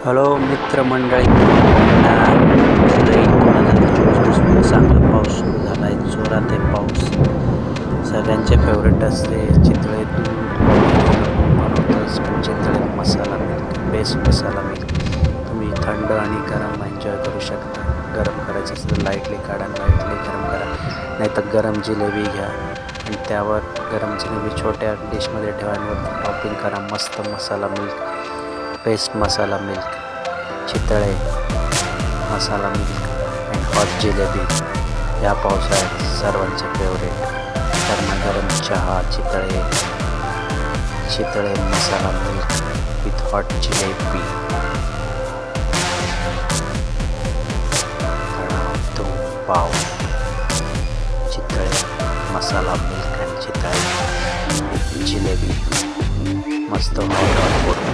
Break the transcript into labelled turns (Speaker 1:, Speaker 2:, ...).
Speaker 1: Hello मित्रमंडळी, आता जुलै 2024पासून चांगला पाऊस सुरू झाला आहे. जोरात आहे पाऊस. सगळ्यांचे फेवरेट असते चितळे दूध बनवतोच, पण Chitale masala milk, best masala milk. तुम्ही थंड आणि गरम एन्जॉय करू शकता. गरम करायचं असेल तर लाईटली काढा, लाईटली गरम करा, नाहीतर गरम जिलेबी घ्या आणि त्यावर गरम जिलेबी छोट्या डिशमध्ये ठेवा आणि वरती टॉपिंग करा. मस्त masala milk, best masala milk, Chitale masala milk and hot jalebi. या पावसाळ्यात सर्वांचे फेवरेट. गरम चहा, Chitale masala milk with hot jalebi. पाव, चितळे मसाला मिल्क अँड चितळे जिलेबी. मस्त हॉट हॉट